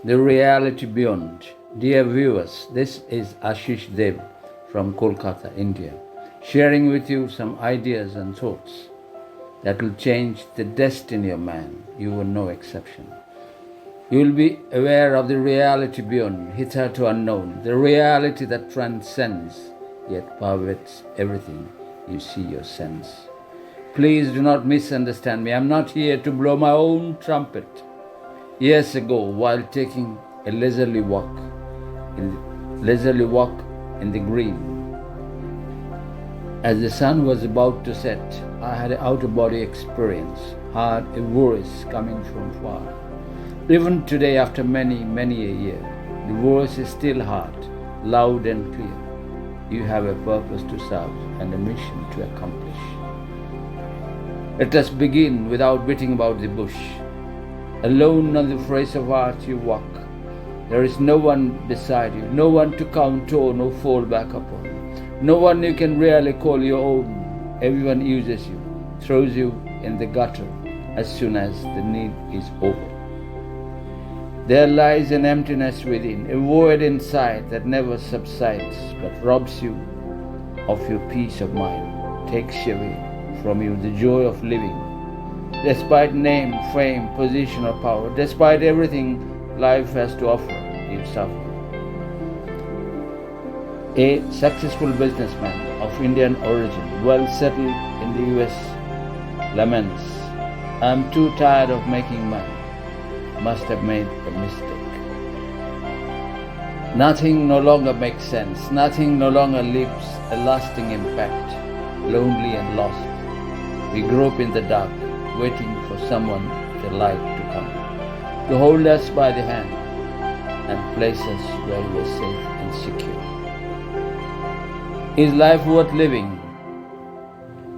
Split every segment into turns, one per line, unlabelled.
The reality beyond. Dear viewers, this is Ashish Dev from Kolkata, India, sharing with you some ideas and thoughts that will change the destiny of man. You are no exception. You will be aware of the reality beyond, hitherto unknown, the reality that transcends, yet pervades everything you see or sense. Please do not misunderstand me. I'm not here to blow my own trumpet. Years ago, while taking a leisurely walk in the green, as the sun was about to set, I had an out-of-body experience, heard a voice coming from far. Even today, after many a year, the voice is still heard, loud and clear. You have a purpose to serve and a mission to accomplish. Let us begin without beating about the bush. Alone on the face of earth you walk. There is no one beside you, no one to count on or fall back upon. No one you can really call your own. Everyone uses you, throws you in the gutter as soon as the need is over. There lies an emptiness within, a void inside that never subsides but robs you of your peace of mind, takes away from you the joy of living. Despite name, fame, position or power, despite everything life has to offer, you suffer. A successful businessman of Indian origin, well settled in the US, laments, "I am too tired of making money. Must have made a mistake. Nothing no longer makes sense. Nothing no longer leaves a lasting impact. Lonely and lost, we grope in the dark, waiting for someone, the light to come, to hold us by the hand and place us where we are safe and secure. Is life worth living?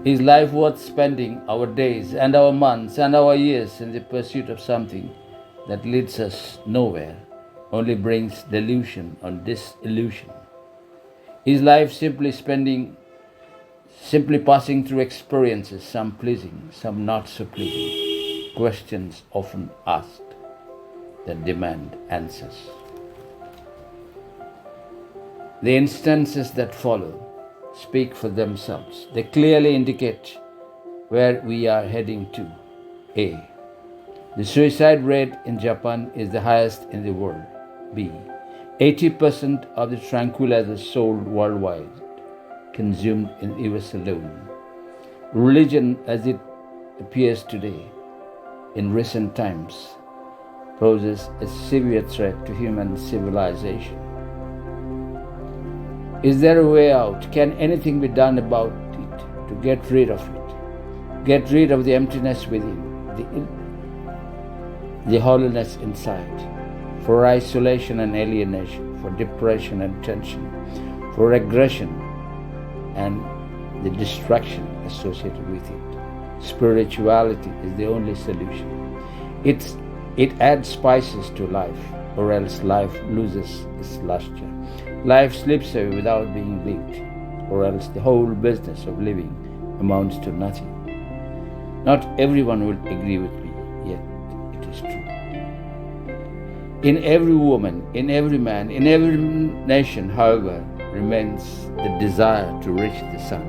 Is life worth spending our days and our months and our years in the pursuit of something that leads us nowhere, only brings delusion on disillusion? Is life simply passing through experiences, some pleasing, some not so pleasing? Questions often asked that demand answers. The instances that follow speak for themselves. They clearly indicate where we are heading to. A. The suicide rate in Japan is the highest in the world. B. 80% of the tranquilizers sold worldwide consumed in US alone. Religion as it appears today in recent times poses a severe threat to human civilization. Is there a way out? Can anything be done about it to get rid of it? Get rid of the emptiness within, the hollowness inside, for isolation and alienation, for depression and tension, for aggression and the distraction associated with it. Spirituality is the only solution. It adds spices to life, or else life loses its luster. Life slips away without being lived, or else the whole business of living amounts to nothing. Not everyone will agree with me, yet it is true. In every woman, in every man, in every nation, however, remains the desire to reach the sun,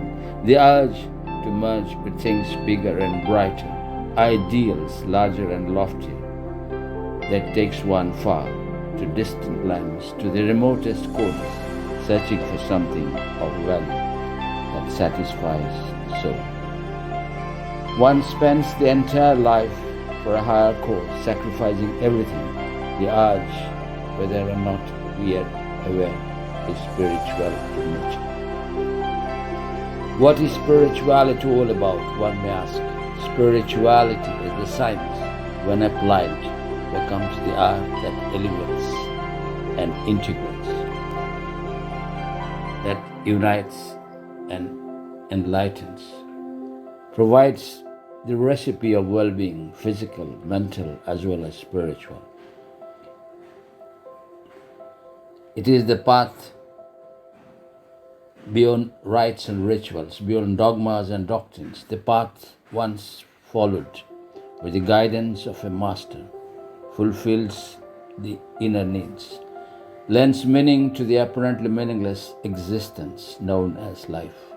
the urge to merge with things bigger and brighter, ideals larger and loftier, that takes one far to distant lands, to the remotest corners, searching for something of value that satisfies the soul. One spends the entire life for a higher cause, sacrificing everything, the urge, whether or not we are aware, is spiritual in nature. What is spirituality all about, one may ask? Spirituality is the science, when applied, becomes the art that elevates and integrates, that unites and enlightens, provides the recipe of well-being, physical, mental, as well as spiritual. It is the path beyond rites and rituals, beyond dogmas and doctrines, the path once followed with the guidance of a master, fulfills the inner needs, lends meaning to the apparently meaningless existence known as life.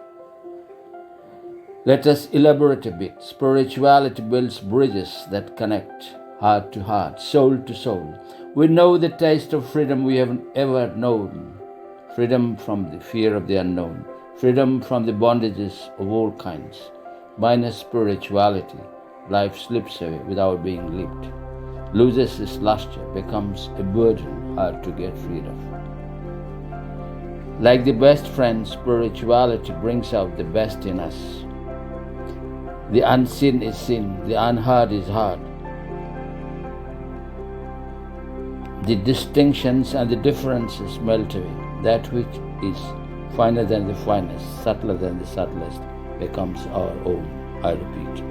Let us elaborate a bit. Spirituality builds bridges that connect heart to heart, soul to soul. We know the taste of freedom we haven't ever known. Freedom from the fear of the unknown. Freedom from the bondages of all kinds. Minus spirituality, life slips away without being lived. Loses its luster, becomes a burden hard to get rid of. Like the best friend, spirituality brings out the best in us. The unseen is seen, the unheard is heard. The distinctions and the differences melt away. That which is finer than the finest, subtler than the subtlest, becomes our own, I repeat.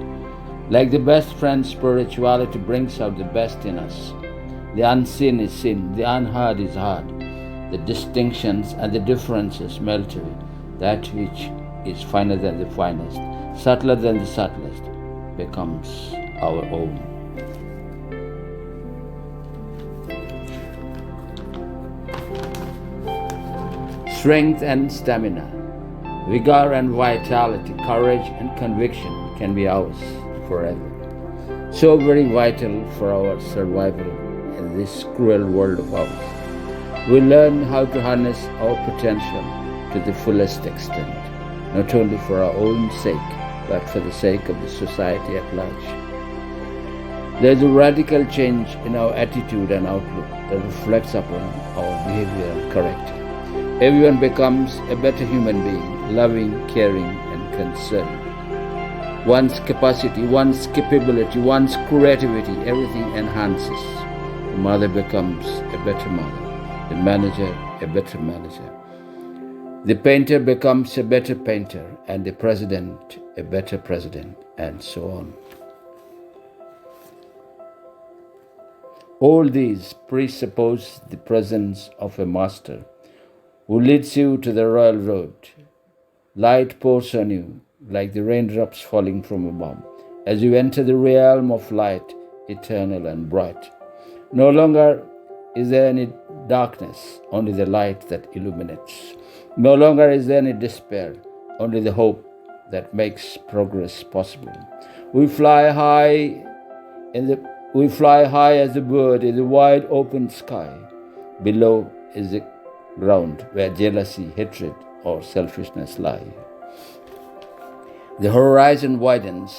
Like the best friend, spirituality brings out the best in us. The unseen is seen, the unheard is heard. The distinctions and the differences melt away. That which is finer than the finest, subtler than the subtlest, becomes our own. Strength and stamina, vigor and vitality, courage and conviction can be ours forever. So very vital for our survival in this cruel world of ours. We learn how to harness our potential to the fullest extent, not only for our own sake, but for the sake of the society at large. There is a radical change in our attitude and outlook that reflects upon our behavioral character. Everyone becomes a better human being, loving, caring, and concerned. One's capacity, one's capability, one's creativity, everything enhances. The mother becomes a better mother, the manager a better manager. The painter becomes a better painter, and the president a better president, and so on. All these presuppose the presence of a master who leads you to the royal road. Light pours on you like the raindrops falling from above as you enter the realm of light, eternal and bright. No longer is there any darkness, only the light that illuminates. No longer is there any despair, only the hope that makes progress possible. We fly high as a bird in the wide open sky. Below is the ground where jealousy, hatred, or selfishness lie. The horizon widens,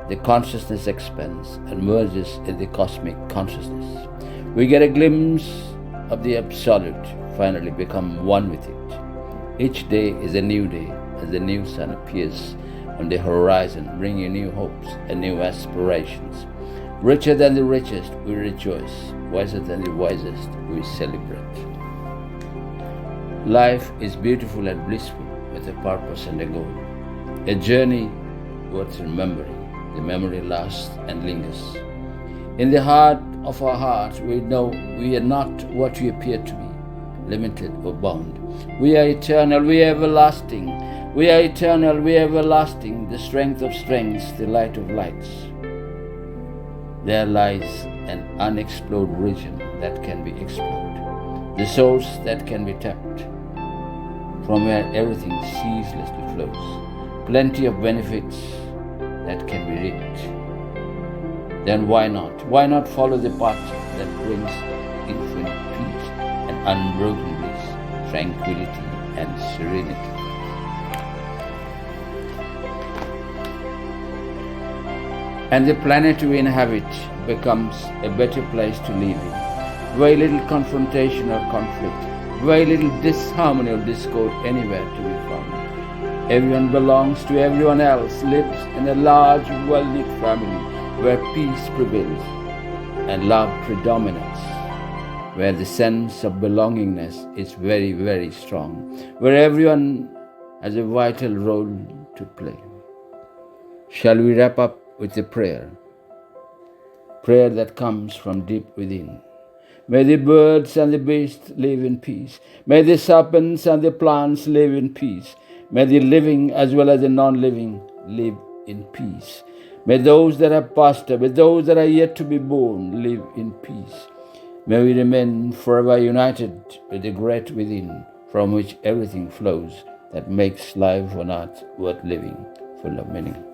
the consciousness expands and merges in the cosmic consciousness. We get a glimpse of the absolute, finally become one with it. Each day is a new day as the new sun appears on the horizon, bringing new hopes and new aspirations. Richer than the richest, we rejoice. Wiser than the wisest, we celebrate. Life is beautiful and blissful with a purpose and a goal. A journey worth remembering. The memory lasts and lingers. In the heart of our hearts, we know we are not what we appear to be, limited or bound. We are eternal, we are everlasting. We are eternal, we are everlasting. The strength of strengths, the light of lights. There lies an unexplored region that can be explored. The source that can be tapped, from where everything ceaselessly flows. Plenty of benefits that can be reaped. Then why not? Why not follow the path that brings infinite peace and unbroken bliss, tranquility and serenity? And the planet we inhabit becomes a better place to live in. Very little confrontation or conflict, very little disharmony or discord anywhere to be found. Everyone belongs to everyone else, lives in a large, well-knit family where peace prevails and love predominates, where the sense of belongingness is very, very strong, where everyone has a vital role to play. Shall we wrap up with a prayer? Prayer that comes from deep within. May the birds and the beasts live in peace. May the serpents and the plants live in peace. May the living as well as the non-living live in peace. May those that have passed away, those that are yet to be born, live in peace. May we remain forever united with the great within, from which everything flows that makes life on earth worth living, full of meaning.